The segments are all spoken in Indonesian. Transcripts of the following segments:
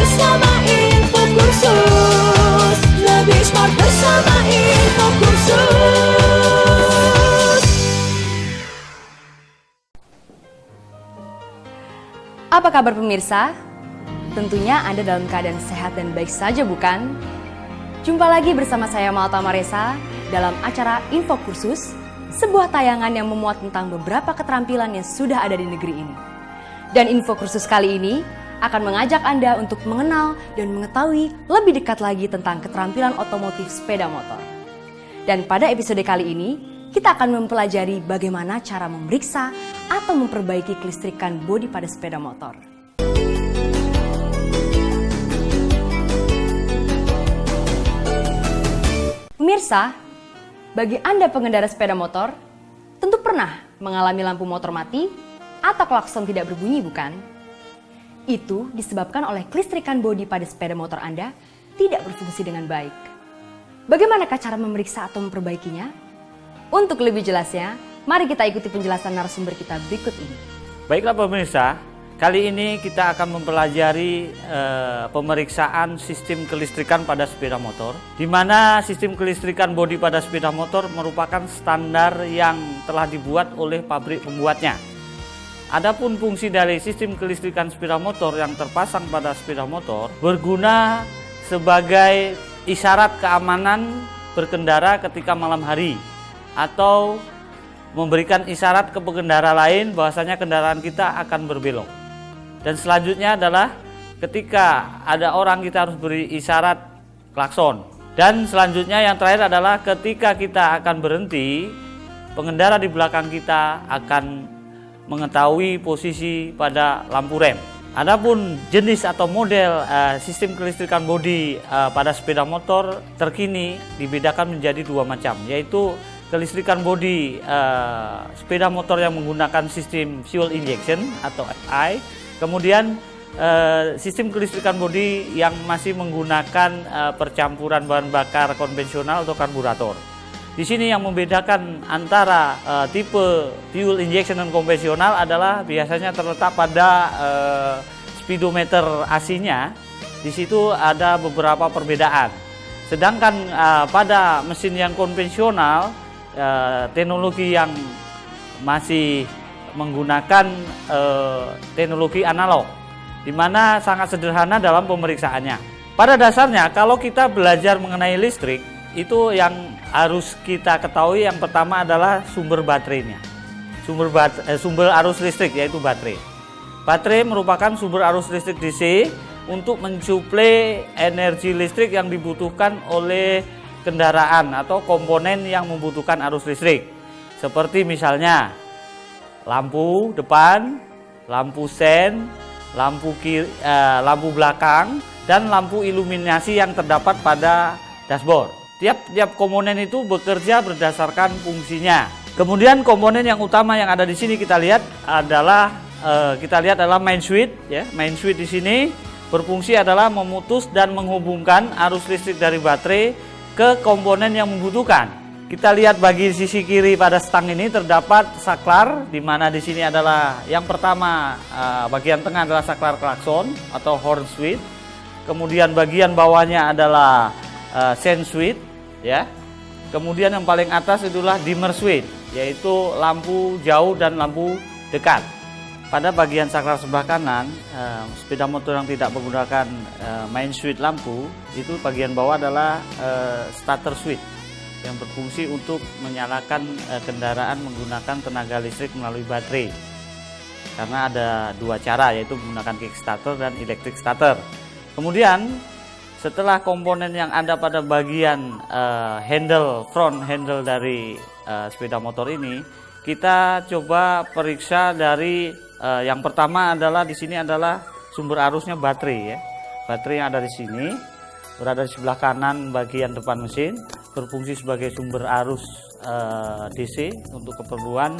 bersama Info Kursus. Lebih smart bersama Info Kursus. Apa kabar pemirsa? Tentunya Anda dalam keadaan sehat dan baik saja, bukan? Jumpa lagi bersama saya Malta Maresa dalam acara Info Kursus, sebuah tayangan yang memuat tentang beberapa keterampilan yang sudah ada di negeri ini. Dan Info Kursus kali ini akan mengajak Anda untuk mengenal dan mengetahui lebih dekat lagi tentang keterampilan otomotif sepeda motor. Dan pada episode kali ini, kita akan mempelajari bagaimana cara memeriksa atau memperbaiki kelistrikan bodi pada sepeda motor. Pemirsa, bagi Anda pengendara sepeda motor, tentu pernah mengalami lampu motor mati atau klakson tidak berbunyi, bukan? Itu disebabkan oleh kelistrikan bodi pada sepeda motor Anda tidak berfungsi dengan baik. Bagaimanakah cara memeriksa atau memperbaikinya? Untuk lebih jelasnya, mari kita ikuti penjelasan narasumber kita berikut ini. Baiklah pemirsa, kali ini kita akan mempelajari pemeriksaan sistem kelistrikan pada sepeda motor, di mana sistem kelistrikan bodi pada sepeda motor merupakan standar yang telah dibuat oleh pabrik pembuatnya. Adapun fungsi dari sistem kelistrikan sepeda motor yang terpasang pada sepeda motor berguna sebagai isyarat keamanan berkendara ketika malam hari, atau memberikan isyarat ke pengendara lain bahwasanya kendaraan kita akan berbelok. Dan selanjutnya adalah ketika ada orang kita harus beri isyarat klakson. Dan selanjutnya yang terakhir adalah ketika kita akan berhenti, pengendara di belakang kita akan mengetahui posisi pada lampu rem. Adapun jenis atau model sistem kelistrikan bodi pada sepeda motor terkini dibedakan menjadi dua macam, yaitu kelistrikan bodi sepeda motor yang menggunakan sistem fuel injection atau FI, kemudian sistem kelistrikan bodi yang masih menggunakan percampuran bahan bakar konvensional atau karburator. Di sini yang membedakan antara tipe fuel injection dan konvensional adalah biasanya terletak pada speedometer AC-nya. Di situ ada beberapa perbedaan. Sedangkan pada mesin yang konvensional, teknologi yang masih menggunakan teknologi analog, di mana sangat sederhana dalam pemeriksaannya. Pada dasarnya, kalau kita belajar mengenai listrik, itu yang harus kita ketahui yang pertama adalah sumber baterainya, sumber arus listrik, yaitu baterai. Baterai merupakan sumber arus listrik DC untuk mensuplai energi listrik yang dibutuhkan oleh kendaraan atau komponen yang membutuhkan arus listrik, seperti misalnya lampu depan, lampu sen, lampu belakang, dan lampu iluminasi yang terdapat pada dashboard. Tiap komponen itu bekerja berdasarkan fungsinya. Kemudian komponen yang utama yang ada di sini kita lihat adalah main switch, ya. Main switch di sini berfungsi adalah memutus dan menghubungkan arus listrik dari baterai ke komponen yang membutuhkan. Kita lihat bagi sisi kiri pada stang ini terdapat saklar, di mana di sini adalah yang pertama bagian tengah adalah saklar klakson atau horn switch. Kemudian bagian bawahnya adalah sen switch, ya. Kemudian yang paling atas itulah dimmer switch, yaitu lampu jauh dan lampu dekat. Pada bagian saklar sebelah kanan, sepeda motor yang tidak menggunakan main switch lampu, itu bagian bawah adalah starter switch yang berfungsi untuk menyalakan kendaraan menggunakan tenaga listrik melalui baterai. Karena ada dua cara, yaitu menggunakan kickstarter dan electric starter. Kemudian setelah komponen yang ada pada bagian front handle dari sepeda motor ini, kita coba periksa dari yang pertama adalah di sini adalah sumber arusnya baterai, ya. Baterai yang ada di sini berada di sebelah kanan bagian depan mesin, berfungsi sebagai sumber arus DC untuk keperluan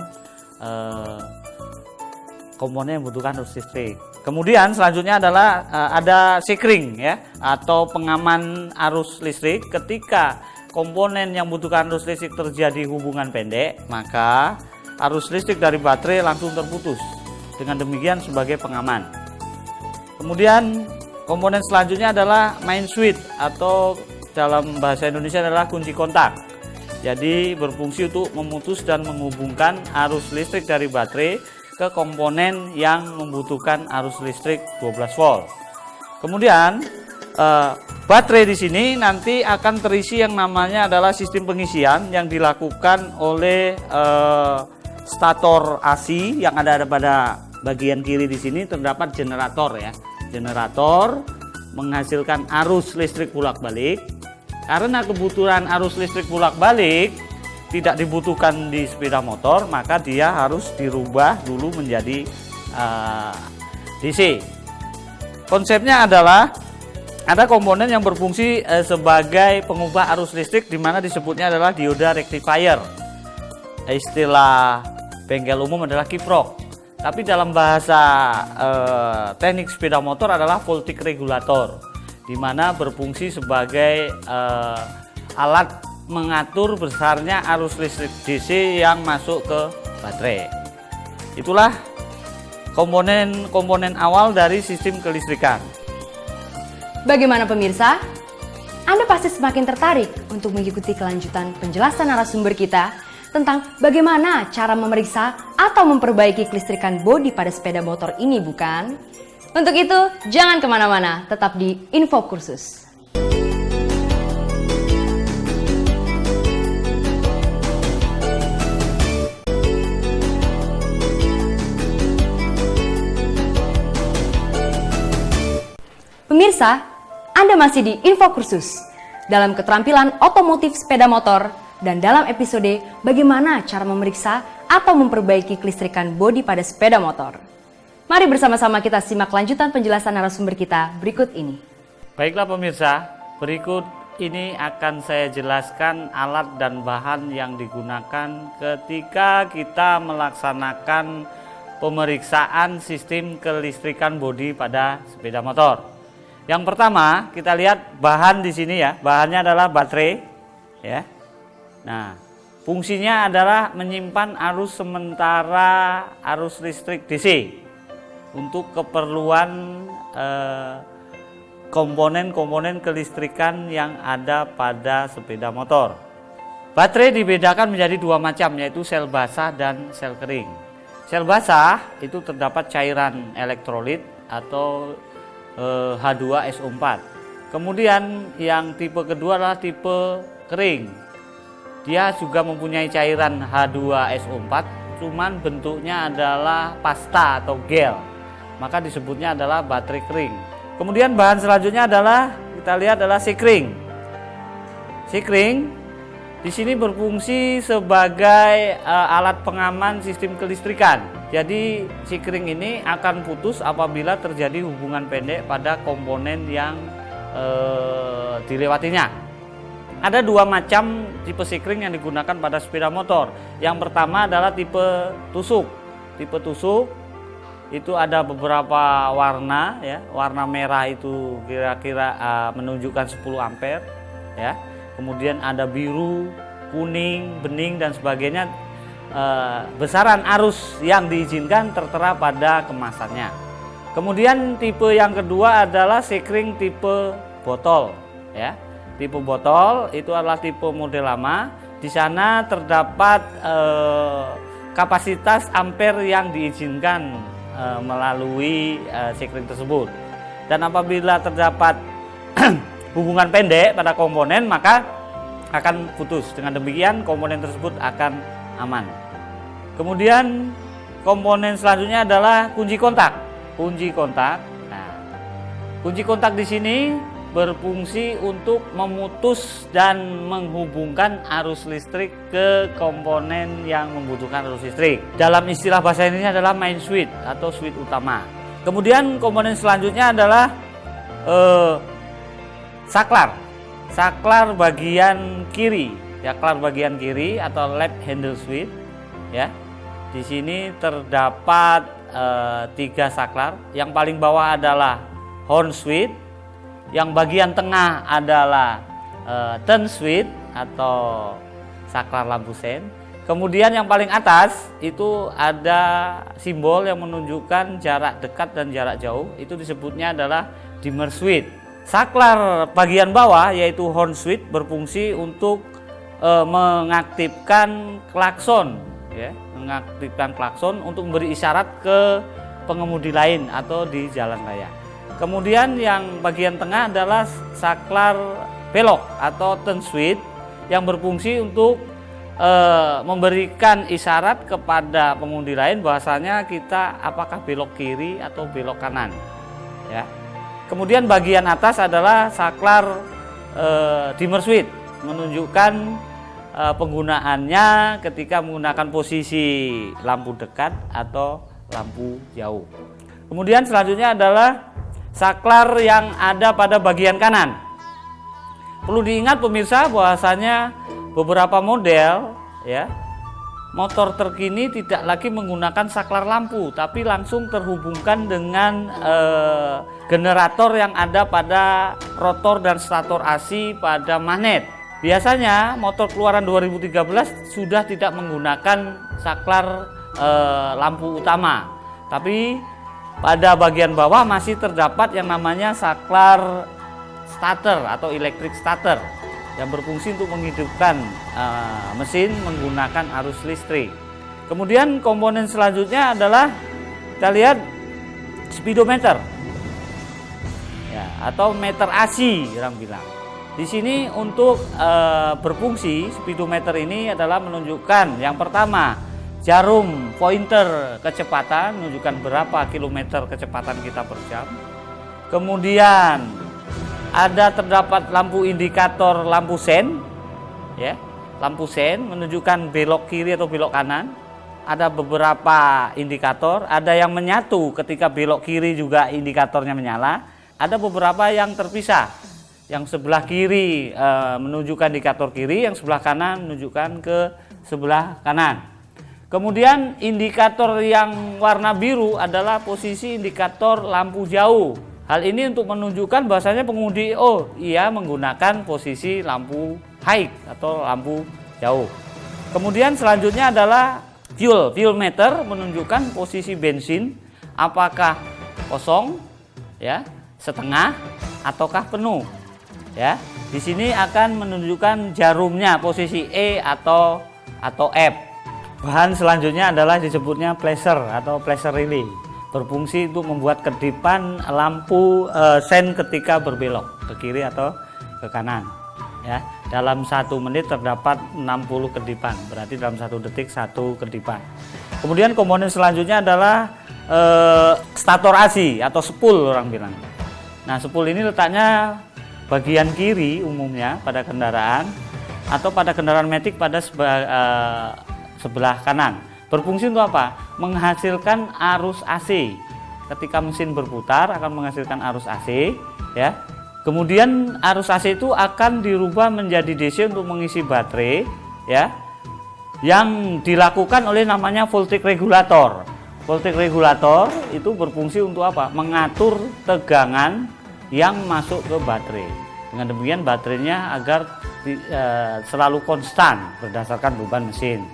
komponen yang membutuhkan arus listrik. Kemudian selanjutnya adalah ada sekring, ya, atau pengaman arus listrik. Ketika komponen yang membutuhkan arus listrik terjadi hubungan pendek, maka arus listrik dari baterai langsung terputus. Dengan demikian sebagai pengaman. Kemudian Komponen selanjutnya adalah main switch atau dalam bahasa Indonesia adalah kunci kontak. Jadi berfungsi untuk memutus dan menghubungkan arus listrik dari baterai ke komponen yang membutuhkan arus listrik 12 volt. Kemudian baterai di sini nanti akan terisi yang namanya adalah sistem pengisian yang dilakukan oleh stator AC yang ada pada bagian kiri di sini terdapat generator ya. Generator menghasilkan arus listrik bolak-balik. Karena kebutuhan arus listrik bolak-balik tidak dibutuhkan di sepeda motor, maka dia harus dirubah dulu menjadi DC. Konsepnya adalah ada komponen yang berfungsi sebagai pengubah arus listrik, di mana disebutnya adalah dioda rectifier. Istilah bengkel umum adalah kiprok. Tapi dalam bahasa teknik sepeda motor adalah voltage regulator, di mana berfungsi sebagai alat mengatur besarnya arus listrik DC yang masuk ke baterai. Itulah komponen awal dari sistem kelistrikan. Bagaimana pemirsa? Anda pasti semakin tertarik untuk mengikuti kelanjutan penjelasan narasumber kita tentang bagaimana cara memeriksa atau memperbaiki kelistrikan bodi pada sepeda motor ini, bukan? Untuk itu, jangan kemana-mana, tetap di Info Kursus. Pemirsa, Anda masih di Info Kursus dalam keterampilan otomotif sepeda motor, dan dalam episode bagaimana cara memeriksa atau memperbaiki kelistrikan bodi pada sepeda motor. Mari bersama-sama kita simak lanjutan penjelasan narasumber kita berikut ini. Baiklah pemirsa, berikut ini akan saya jelaskan alat dan bahan yang digunakan ketika kita melaksanakan pemeriksaan sistem kelistrikan bodi pada sepeda motor. Yang pertama, kita lihat bahan di sini ya. Bahannya adalah baterai ya. Nah, fungsinya adalah menyimpan arus sementara arus listrik DC untuk keperluan komponen-komponen kelistrikan yang ada pada sepeda motor. Baterai dibedakan menjadi dua macam, yaitu sel basah dan sel kering. Sel basah itu terdapat cairan elektrolit atau H2SO4. Kemudian yang tipe kedua adalah tipe kering. Dia juga mempunyai cairan H2SO4, cuman bentuknya adalah pasta atau gel. Maka disebutnya adalah baterai kering. Kemudian bahan selanjutnya adalah, kita lihat adalah sikring. Sikring di sini berfungsi sebagai alat pengaman sistem kelistrikan. Jadi sikring ini akan putus apabila terjadi hubungan pendek pada komponen yang dilewatinya. Ada dua macam tipe sikring yang digunakan pada sepeda motor. Yang pertama adalah tipe tusuk. Tipe tusuk itu ada beberapa warna ya. Warna merah itu kira-kira menunjukkan 10 ampere ya. Kemudian ada biru, kuning, bening dan sebagainya. Besaran arus yang diizinkan tertera pada kemasannya. Kemudian tipe yang kedua adalah sikring tipe botol ya. Tipe botol itu adalah tipe model lama. Di sana terdapat kapasitas ampere yang diizinkan melalui sikring tersebut. Dan apabila terdapat hubungan pendek pada komponen, maka akan putus. Dengan demikian komponen tersebut akan aman. Kemudian komponen selanjutnya adalah kunci kontak. Kunci kontak. Nah, kunci kontak di sini berfungsi untuk memutus dan menghubungkan arus listrik ke komponen yang membutuhkan arus listrik. Dalam istilah bahasa Indonesia adalah main switch atau switch utama. Kemudian komponen selanjutnya adalah saklar. Saklar bagian kiri, saklar bagian kiri atau left handle switch ya. Di sini terdapat 3 saklar. Yang paling bawah adalah horn switch. Yang bagian tengah adalah turn switch atau saklar lampu sen. Kemudian yang paling atas itu ada simbol yang menunjukkan jarak dekat dan jarak jauh. Itu disebutnya adalah dimmer switch. Saklar bagian bawah yaitu horn switch berfungsi untuk mengaktifkan klakson, ya, mengaktifkan klakson untuk memberi isyarat ke pengemudi lain atau di jalan raya. Kemudian yang bagian tengah adalah saklar belok atau turn switch yang berfungsi untuk memberikan isyarat kepada pengemudi lain bahwasanya kita apakah belok kiri atau belok kanan, ya. Kemudian bagian atas adalah saklar dimmer switch, menunjukkan penggunaannya ketika menggunakan posisi lampu dekat atau lampu jauh. Kemudian selanjutnya adalah saklar yang ada pada bagian kanan. Perlu diingat pemirsa bahwasanya beberapa model, ya, motor terkini tidak lagi menggunakan saklar lampu, tapi langsung terhubungkan dengan generator yang ada pada rotor dan stator AC pada magnet. Biasanya motor keluaran 2013 sudah tidak menggunakan saklar lampu utama, tapi pada bagian bawah masih terdapat yang namanya saklar starter atau electric starter yang berfungsi untuk menghidupkan mesin menggunakan arus listrik. Kemudian komponen selanjutnya adalah kita lihat speedometer, ya, atau meter AC orang bilang. Di sini untuk berfungsi speedometer ini adalah menunjukkan yang pertama jarum pointer kecepatan, menunjukkan berapa kilometer kecepatan kita per jam. Kemudian terdapat lampu indikator lampu sen, ya, lampu sen menunjukkan belok kiri atau belok kanan. Ada beberapa indikator, ada yang menyatu ketika belok kiri juga indikatornya menyala, ada beberapa yang terpisah. Yang sebelah kiri menunjukkan indikator kiri, yang sebelah kanan menunjukkan ke sebelah kanan. Kemudian indikator yang warna biru adalah posisi indikator lampu jauh. Hal ini untuk menunjukkan bahwasanya pengemudi ia menggunakan posisi lampu high atau lampu jauh. Kemudian selanjutnya adalah fuel meter, menunjukkan posisi bensin apakah kosong, ya, setengah ataukah penuh. Ya, di sini akan menunjukkan jarumnya posisi E atau F. Bahan selanjutnya adalah disebutnya flasher atau flasher relay, berfungsi untuk membuat kedipan lampu sen ketika berbelok ke kiri atau ke kanan. Ya, dalam 1 menit terdapat 60 kedipan, berarti dalam 1 detik 1 kedipan. Kemudian komponen selanjutnya adalah stator AC atau spool orang bilang. Nah, spool ini letaknya bagian kiri umumnya pada kendaraan atau pada kendaraan matic pada sebelah kanan. Berfungsi untuk apa? Menghasilkan arus AC. Ketika mesin berputar akan menghasilkan arus AC, ya. Kemudian arus AC itu akan dirubah menjadi DC untuk mengisi baterai, ya. Yang dilakukan oleh namanya voltage regulator. Voltage regulator itu berfungsi untuk apa? Mengatur tegangan yang masuk ke baterai. Dengan demikian baterainya agar selalu konstan berdasarkan beban mesin.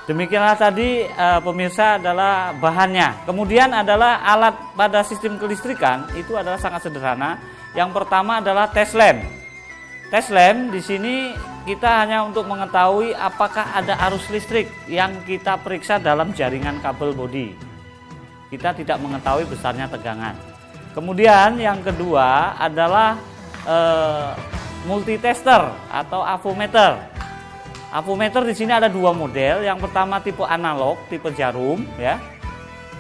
Demikianlah tadi pemirsa adalah bahannya. Kemudian adalah alat pada sistem kelistrikan itu adalah sangat sederhana. Yang pertama adalah test lamp. Test lamp di sini kita hanya untuk mengetahui apakah ada arus listrik yang kita periksa dalam jaringan kabel bodi. Kita tidak mengetahui besarnya tegangan. Kemudian yang kedua adalah multitester atau avometer. Avometer di sini ada 2 model. Yang pertama tipe analog, tipe jarum, ya.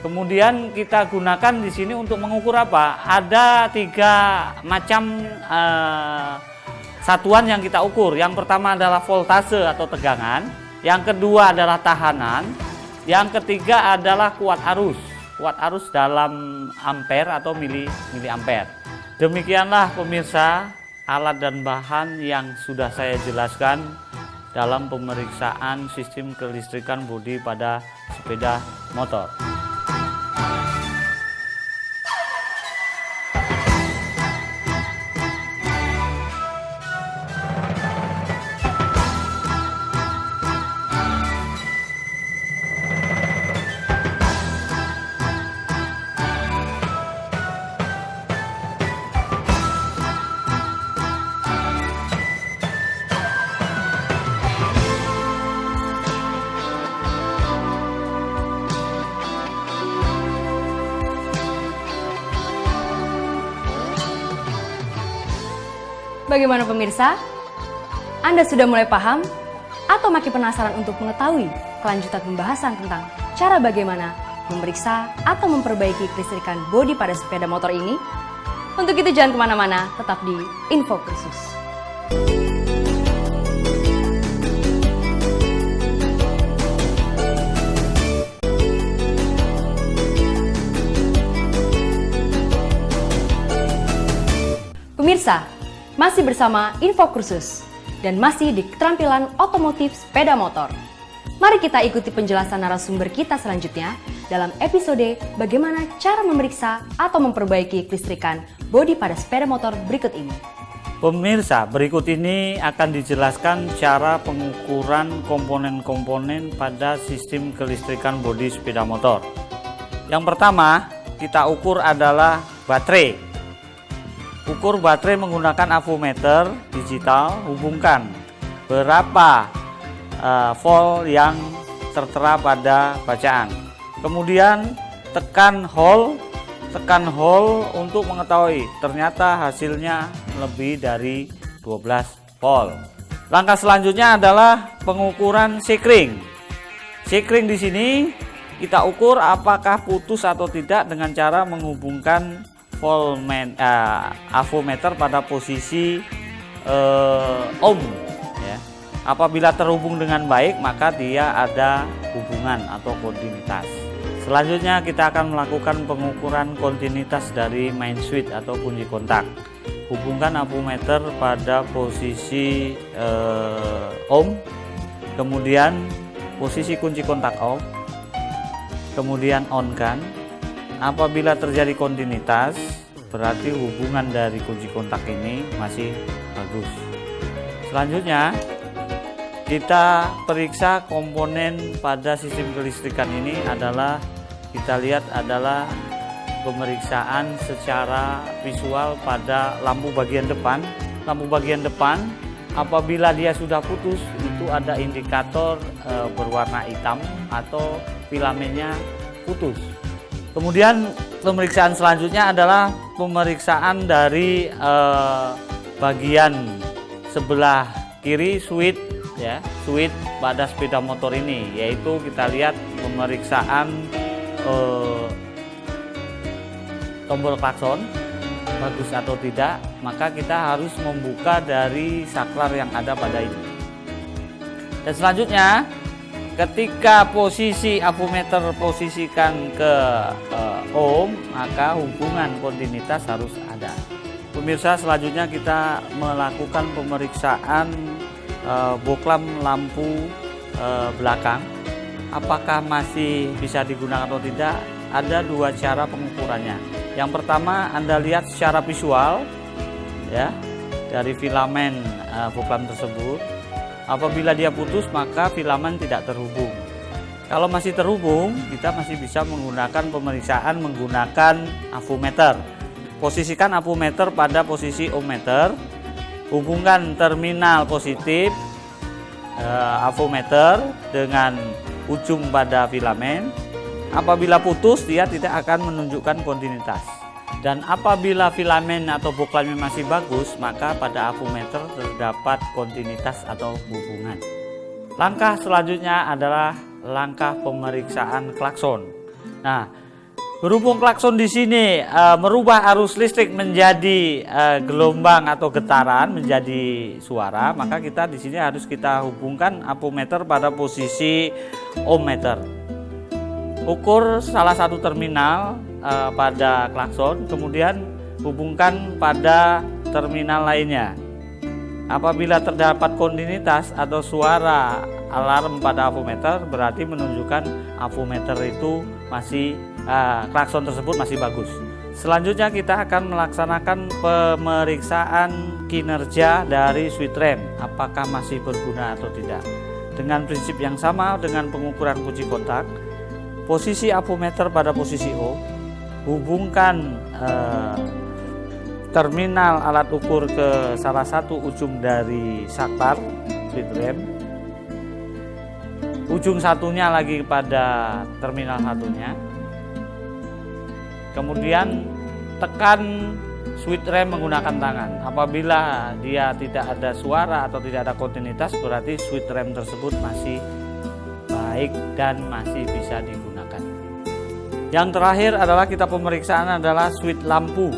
Kemudian kita gunakan di sini untuk mengukur apa? Ada 3 macam satuan yang kita ukur. Yang pertama adalah voltase atau tegangan. Yang kedua adalah tahanan. Yang ketiga adalah kuat arus. Kuat arus dalam ampere atau miliampere. Demikianlah pemirsa alat dan bahan yang sudah saya jelaskan dalam pemeriksaan sistem kelistrikan bodi pada sepeda motor. Bagaimana pemirsa? Anda sudah mulai paham atau makin penasaran untuk mengetahui kelanjutan pembahasan tentang cara bagaimana memeriksa atau memperbaiki kelistrikan bodi pada sepeda motor ini? Untuk itu jangan kemana-mana, tetap di Info Kursus. Pemirsa, masih bersama Info Kursus dan masih di keterampilan otomotif sepeda motor. Mari kita ikuti penjelasan narasumber kita selanjutnya dalam episode bagaimana cara memeriksa atau memperbaiki kelistrikan bodi pada sepeda motor berikut ini. Pemirsa, berikut ini akan dijelaskan cara pengukuran komponen-komponen pada sistem kelistrikan bodi sepeda motor. Yang pertama, kita ukur adalah baterai. Ukur baterai menggunakan avometer digital, hubungkan berapa volt yang tertera pada bacaan. Kemudian tekan hold untuk mengetahui ternyata hasilnya lebih dari 12 volt. Langkah selanjutnya adalah pengukuran sekring. Sekring di sini kita ukur apakah putus atau tidak dengan cara menghubungkan avometer pada posisi ohm ya. Apabila terhubung dengan baik maka dia ada hubungan atau kontinuitas. Selanjutnya kita akan melakukan pengukuran kontinuitas dari main switch atau kunci kontak. Hubungkan avometer pada posisi ohm, kemudian posisi kunci kontak off, kemudian on kan. Apabila terjadi kontinuitas, berarti hubungan dari kunci kontak ini masih bagus. Selanjutnya, kita periksa komponen pada sistem kelistrikan ini adalah kita lihat adalah pemeriksaan secara visual pada lampu bagian depan. Lampu bagian depan, apabila dia sudah putus, itu ada indikator berwarna hitam atau filamennya putus. Kemudian pemeriksaan selanjutnya adalah pemeriksaan dari bagian sebelah kiri switch ya, switch pada sepeda motor ini, yaitu kita lihat pemeriksaan tombol klakson bagus atau tidak, maka kita harus membuka dari saklar yang ada pada ini. Dan selanjutnya ketika posisi avometer posisikan ke ohm, maka hubungan kontinuitas harus ada. Pemirsa, selanjutnya kita melakukan pemeriksaan boklam lampu belakang. Apakah masih bisa digunakan atau tidak? Ada dua cara pengukurannya. Yang pertama, Anda lihat secara visual ya dari filamen boklam tersebut. Apabila dia putus maka filamen tidak terhubung. Kalau masih terhubung, kita masih bisa menggunakan pemeriksaan menggunakan avometer. Posisikan avometer pada posisi ohmmeter. Hubungkan terminal positif avometer dengan ujung pada filamen. Apabila putus, dia tidak akan menunjukkan kontinuitas. Dan apabila filamen atau boklamnya masih bagus, maka pada avometer terdapat kontinuitas atau hubungan. Langkah selanjutnya adalah langkah pemeriksaan klakson. Nah, berhubung klakson di sini merubah arus listrik menjadi gelombang atau getaran menjadi suara, maka kita di sini harus kita hubungkan avometer pada posisi ohmmeter. Ukur salah satu terminal pada klakson, kemudian hubungkan pada terminal lainnya. Apabila terdapat kontinuitas atau suara alarm pada avometer, berarti menunjukkan avometer itu masih klakson tersebut masih bagus. Selanjutnya kita akan melaksanakan pemeriksaan kinerja dari switch rem, apakah masih berguna atau tidak. Dengan prinsip yang sama dengan pengukuran kunci kontak, posisi avometer pada posisi O, hubungkan terminal alat ukur ke salah satu ujung dari saklar switch rem, ujung satunya lagi pada terminal satunya, kemudian tekan switch rem menggunakan tangan. Apabila dia tidak ada suara atau tidak ada kontinuitas, berarti switch rem tersebut masih baik dan masih bisa digunakan. Yang terakhir adalah kita pemeriksaan adalah switch lampu.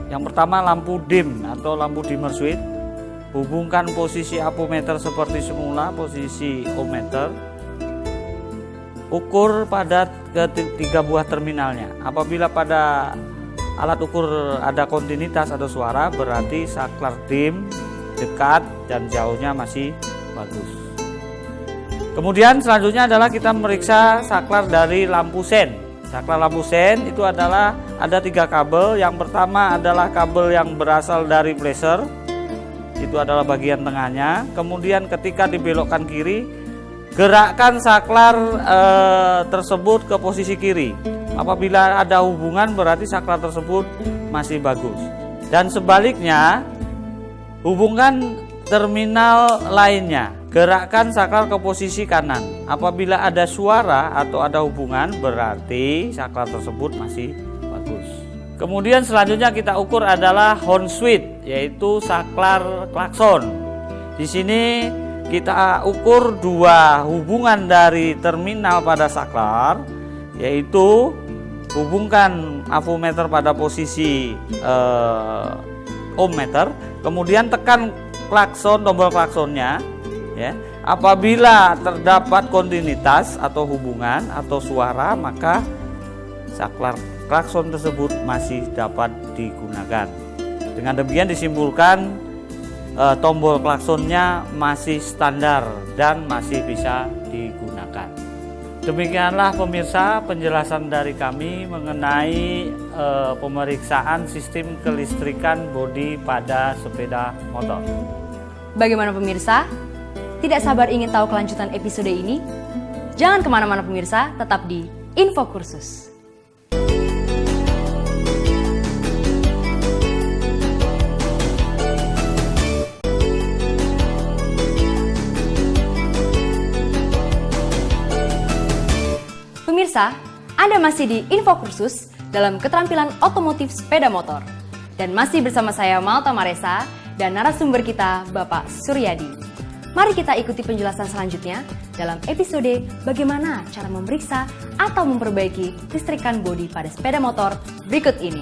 Yang pertama lampu dim atau lampu dimmer switch. Hubungkan posisi ampermeter seperti semula, posisi ohmmeter. Ukur pada ketiga buah terminalnya. Apabila pada alat ukur ada kontinuitas atau suara, berarti saklar dim, dekat dan jauhnya masih bagus. Kemudian selanjutnya adalah kita memeriksa saklar dari lampu sen. Saklar lampu sen itu adalah ada 3 kabel. Yang pertama adalah kabel yang berasal dari flasher, itu adalah bagian tengahnya. Kemudian ketika dibelokkan kiri, gerakkan saklar tersebut ke posisi kiri. Apabila ada hubungan, berarti saklar tersebut masih bagus. Dan sebaliknya, hubungkan terminal lainnya, gerakkan saklar ke posisi kanan. Apabila ada suara atau ada hubungan, berarti saklar tersebut masih bagus. Kemudian selanjutnya kita ukur adalah horn switch, yaitu saklar klakson. Di sini kita ukur 2 hubungan dari terminal pada saklar, yaitu hubungkan ampermeter pada posisi ohmmeter, kemudian tekan klakson, tombol klaksonnya, ya. Apabila terdapat kontinuitas atau hubungan atau suara, maka saklar klakson tersebut masih dapat digunakan. Dengan demikian disimpulkan tombol klaksonnya masih standar dan masih bisa digunakan. Demikianlah pemirsa penjelasan dari kami mengenai pemeriksaan sistem kelistrikan bodi pada sepeda motor. Bagaimana pemirsa? Tidak sabar ingin tahu kelanjutan episode ini? Jangan kemana-mana pemirsa, tetap di Info Kursus. Pemirsa, Anda masih di Info Kursus dalam keterampilan otomotif sepeda motor. Dan masih bersama saya Malta Maresa dan narasumber kita Bapak Suryadi. Mari kita ikuti penjelasan selanjutnya dalam episode bagaimana cara memeriksa atau memperbaiki kelistrikan bodi pada sepeda motor berikut ini.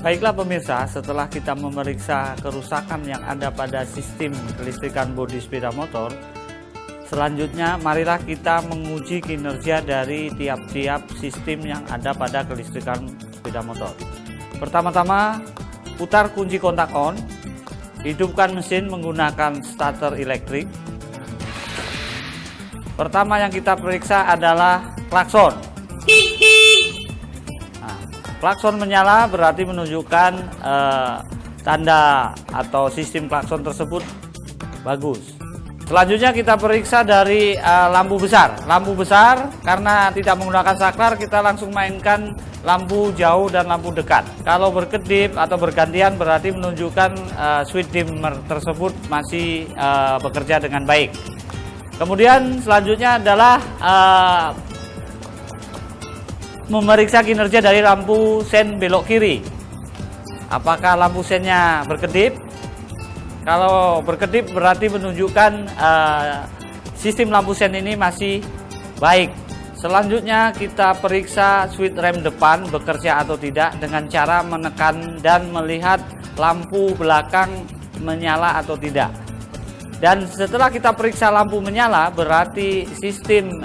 Baiklah pemirsa, setelah kita memeriksa kerusakan yang ada pada sistem kelistrikan bodi sepeda motor, selanjutnya marilah kita menguji kinerja dari tiap-tiap sistem yang ada pada kelistrikan sepeda motor. Pertama-tama, putar kunci kontak on. Hidupkan mesin menggunakan starter elektrik. Pertama yang kita periksa adalah klakson. Nah, klakson menyala berarti menunjukkan tanda atau sistem klakson tersebut bagus. Selanjutnya kita periksa dari lampu besar. Lampu besar karena tidak menggunakan saklar, kita langsung mainkan lampu jauh dan lampu dekat. Kalau berkedip atau bergantian berarti menunjukkan switch dimmer tersebut masih bekerja dengan baik. Kemudian selanjutnya adalah memeriksa kinerja dari lampu sen belok kiri. Apakah lampu sennya berkedip? Kalau berkedip berarti menunjukkan sistem lampu sen ini masih baik. Selanjutnya kita periksa switch rem depan bekerja atau tidak dengan cara menekan dan melihat lampu belakang menyala atau tidak. Dan setelah kita periksa lampu menyala berarti sistem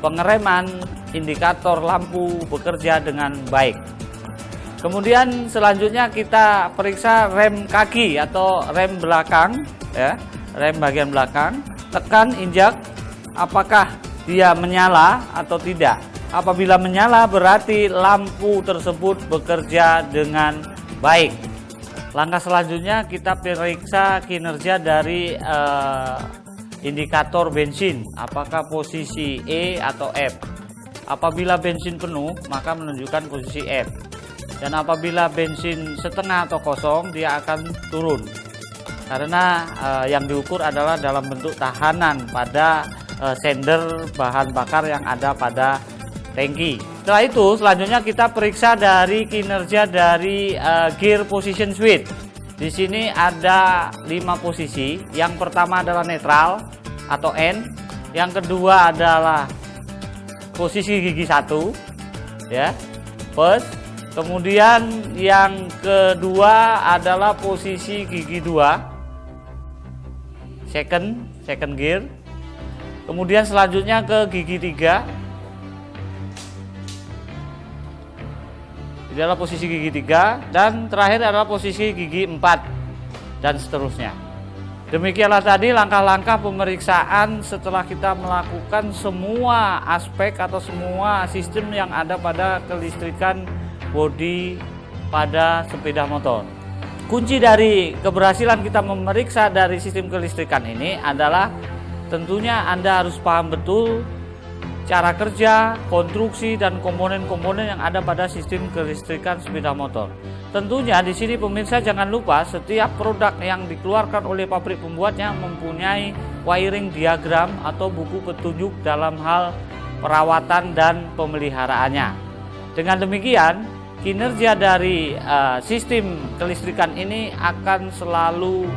pengereman indikator lampu bekerja dengan baik. Kemudian selanjutnya kita periksa rem kaki atau rem belakang, ya, rem bagian belakang. Tekan, injak, apakah dia menyala atau tidak. Apabila menyala berarti lampu tersebut bekerja dengan baik. Langkah selanjutnya kita periksa kinerja dari indikator bensin, apakah posisi E atau F. Apabila bensin penuh maka menunjukkan posisi F. Dan apabila bensin setengah atau kosong dia akan turun. Karena yang diukur adalah dalam bentuk tahanan pada sender bahan bakar yang ada pada tangki. Setelah itu selanjutnya kita periksa dari kinerja dari gear position switch. Di sini ada 5 posisi. Yang pertama adalah netral atau N. Yang kedua adalah posisi gigi 1, ya, first. Kemudian yang kedua adalah posisi gigi 2, second gear. Kemudian selanjutnya ke gigi 3. Ini adalah posisi gigi 3 dan terakhir adalah posisi gigi 4 dan seterusnya. Demikianlah tadi langkah-langkah pemeriksaan setelah kita melakukan semua aspek atau semua sistem yang ada pada kelistrikan bodi pada sepeda motor. Kunci dari keberhasilan kita memeriksa dari sistem kelistrikan ini adalah tentunya Anda harus paham betul cara kerja, konstruksi, dan komponen-komponen yang ada pada sistem kelistrikan sepeda motor. Tentunya di sini pemirsa jangan lupa setiap produk yang dikeluarkan oleh pabrik pembuatnya mempunyai wiring diagram atau buku petunjuk dalam hal perawatan dan pemeliharaannya. Dengan demikian, kinerja dari sistem kelistrikan ini akan selalu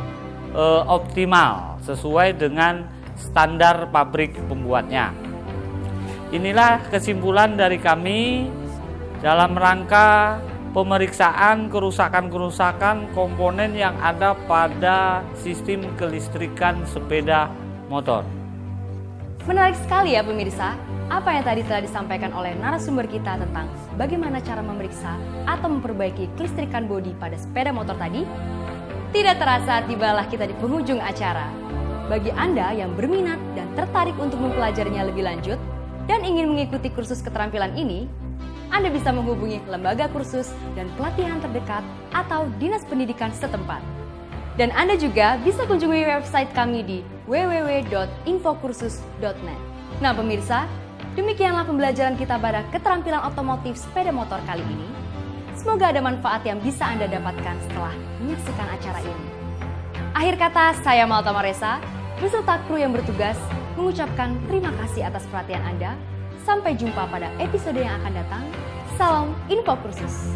optimal sesuai dengan standar pabrik pembuatnya. Inilah kesimpulan dari kami dalam rangka pemeriksaan kerusakan-kerusakan komponen yang ada pada sistem kelistrikan sepeda motor. Menarik sekali ya pemirsa, apa yang tadi telah disampaikan oleh narasumber kita tentang bagaimana cara memeriksa atau memperbaiki kelistrikan bodi pada sepeda motor tadi. Tidak terasa tibalah kita di penghujung acara. Bagi Anda yang berminat dan tertarik untuk mempelajarinya lebih lanjut dan ingin mengikuti kursus keterampilan ini, Anda bisa menghubungi lembaga kursus dan pelatihan terdekat atau dinas pendidikan setempat. Dan Anda juga bisa kunjungi website kami di www.infokursus.net. Nah pemirsa, demikianlah pembelajaran kita pada keterampilan otomotif sepeda motor kali ini. Semoga ada manfaat yang bisa Anda dapatkan setelah menyaksikan acara ini. Akhir kata, saya Malta Maresa, beserta kru yang bertugas, mengucapkan terima kasih atas perhatian Anda. Sampai jumpa pada episode yang akan datang. Salam Info Kursus.